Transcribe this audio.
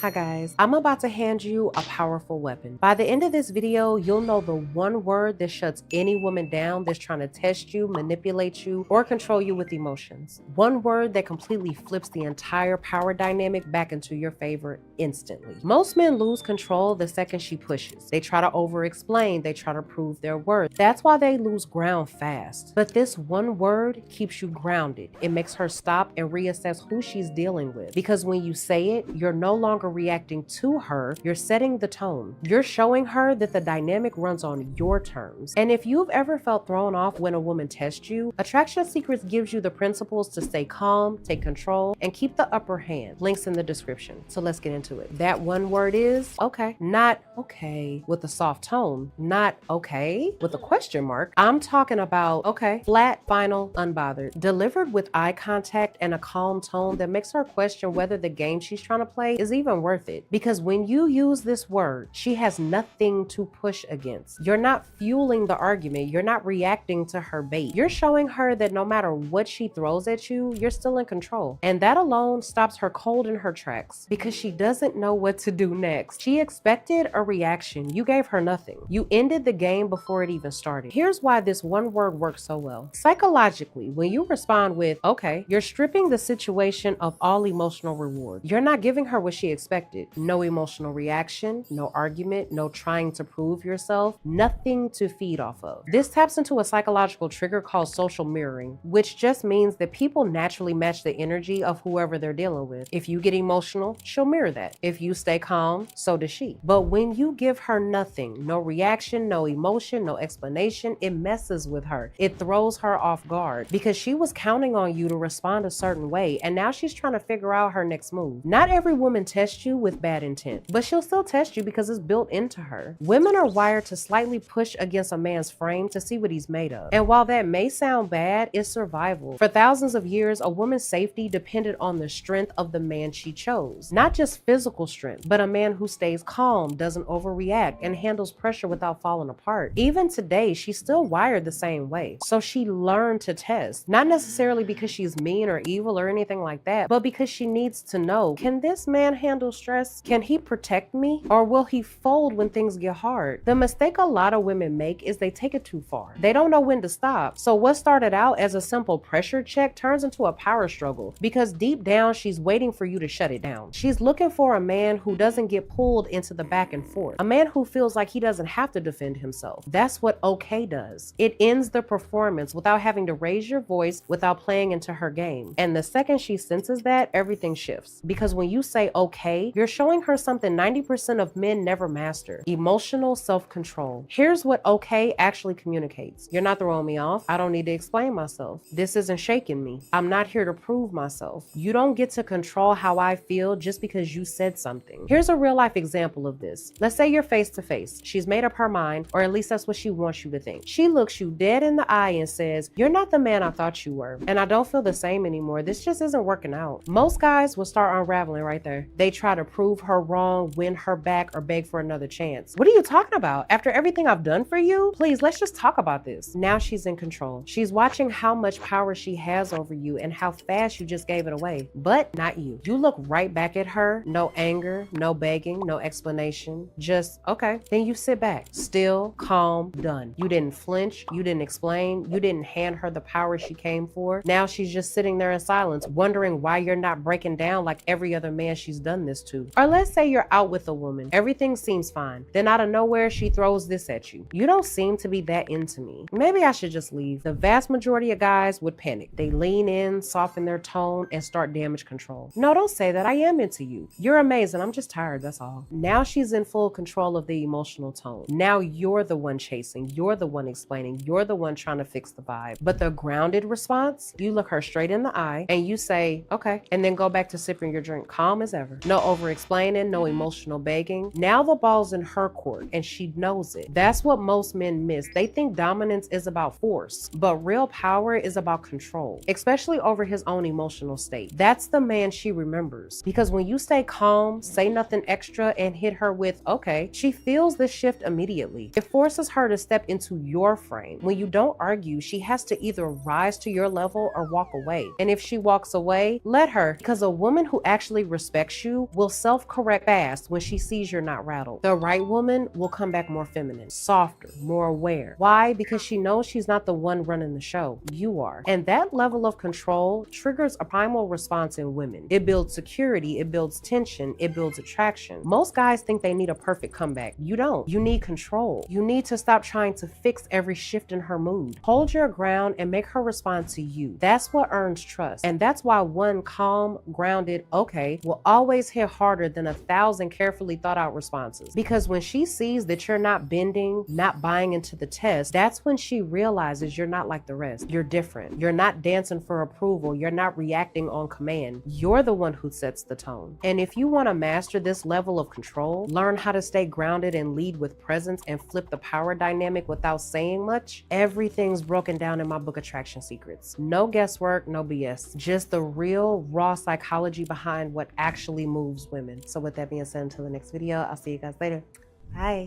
Hi guys, I'm about to hand you a powerful weapon. By the end of this video, you'll know the one word that shuts any woman down that's trying to test you, manipulate you, or control you with emotions. One word that completely flips the entire power dynamic back into your favor instantly. Most men lose control the second she pushes. They try to over-explain, they try to prove their worth. That's why they lose ground fast. But this one word keeps you grounded. It makes her stop and reassess who she's dealing with. Because when you say it, you're no longer reacting to her, you're setting the tone. You're showing her that the dynamic runs on your terms. And if you've ever felt thrown off when a woman tests you, Attraction Secrets gives you the principles to stay calm, take control, and keep the upper hand. Links in the description. So let's get into it. That one word is okay. Not okay with a soft tone. Not okay with a question mark. I'm talking about okay, flat, final, unbothered. Delivered with eye contact and a calm tone that makes her question whether the game she's trying to play is even worth it. Because when you use this word, she has nothing to push against. You're not fueling the argument. You're not reacting to her bait. You're showing her that no matter what she throws at you, you're still in control. And that alone stops her cold in her tracks because she doesn't know what to do next. She expected a reaction. You gave her nothing. You ended the game before it even started. Here's why this one word works so well. Psychologically, when you respond with okay, you're stripping the situation of all emotional reward. You're not giving her what she expected. No emotional reaction, no argument, no trying to prove yourself, nothing to feed off of. This taps into a psychological trigger called social mirroring, which just means that people naturally match the energy of whoever they're dealing with. If you get emotional, she'll mirror that. If you stay calm, so does she. But when you give her nothing, no reaction, no emotion, no explanation, it messes with her. It throws her off guard because she was counting on you to respond a certain way, and now she's trying to figure out her next move. Not every woman tests you with bad intent, but she'll still test you because it's built into her. Women are wired to slightly push against a man's frame to see what he's made of. And while that may sound bad, it's survival. For thousands of years, a woman's safety depended on the strength of the man she chose. Not just physical strength, but a man who stays calm, doesn't overreact, and handles pressure without falling apart. Even today, she's still wired the same way. So she learned to test, not necessarily because she's mean or evil or anything like that, but because she needs to know, can this man handle stress? Can he protect me? Or will he fold when things get hard? The mistake a lot of women make is they take it too far. They don't know when to stop. So what started out as a simple pressure check turns into a power struggle because deep down, she's waiting for you to shut it down. She's looking for a man who doesn't get pulled into the back and forth. A man who feels like he doesn't have to defend himself. That's what okay does. It ends the performance without having to raise your voice, without playing into her game. And the second she senses that, everything shifts. Because when you say okay, you're showing her something 90% of men never master: emotional self-control. Here's what okay actually communicates. You're not throwing me off. I don't need to explain myself. This isn't shaking me. I'm not here to prove myself. You don't get to control how I feel just because you said something. Here's a real life example of this. Let's say you're face to face. She's made up her mind, or at least that's what she wants you to think. She looks you dead in the eye and says, "You're not the man I thought you were, and I don't feel the same anymore. This just isn't working out." Most guys will start unraveling right there. They try to prove her wrong, win her back, or beg for another chance. What are you talking about? After everything I've done for you? Please, let's just talk about this. Now she's in control. She's watching how much power she has over you and how fast you just gave it away. But not you. You look right back at her. No anger, no begging, no explanation. Just, okay. Then you sit back. Still, calm, done. You didn't flinch. You didn't explain. You didn't hand her the power she came for. Now she's just sitting there in silence, wondering why you're not breaking down like every other man she's done this to. Or let's say you're out with a woman. Everything seems fine. Then out of nowhere, she throws this at you. "You don't seem to be that into me. Maybe I should just leave." The vast majority of guys would panic. They lean in, soften their tone, and start damage control. "No, don't say that. I am into you. You're amazing. I'm just tired, that's all." Now she's in full control of the emotional tone. Now you're the one chasing. You're the one explaining. You're the one trying to fix the vibe. But the grounded response, you look her straight in the eye and you say, okay, and then go back to sipping your drink, calm as ever. No over explaining, no emotional begging. Now the ball's in her court and she knows it. That's what most men miss. They think dominance is about force, but real power is about control, especially over his own emotional state. That's the man she remembers. Because when you stay calm, say nothing extra, and hit her with, okay, she feels the shift immediately. It forces her to step into your frame. When you don't argue, she has to either rise to your level or walk away. And if she walks away, let her, because a woman who actually respects you will self-correct fast when she sees you're not rattled. The right woman will come back more feminine, softer, more aware. Why? Because she knows she's not the one running the show. You are. And that level of control triggers a primal response in women. It builds security, it builds tension, it builds attraction. Most guys think they need a perfect comeback. You don't. You need control. You need to stop trying to fix every shift in her mood. Hold your ground and make her respond to you. That's what earns trust. And that's why one calm, grounded, okay, will always hit harder than 1,000 carefully thought out responses. Because when she sees that you're not bending, not buying into the test, that's when she realizes you're not like the rest. You're different. You're not dancing for approval. You're not reacting on command. You're the one who sets the tone. And if you want to master this level of control, learn how to stay grounded and lead with presence and flip the power dynamic without saying much, everything's broken down in my book, Attraction Secrets. No guesswork, no BS. Just the real, raw psychology behind what actually moves women. So with that being said, until the next video, I'll see you guys later. Bye.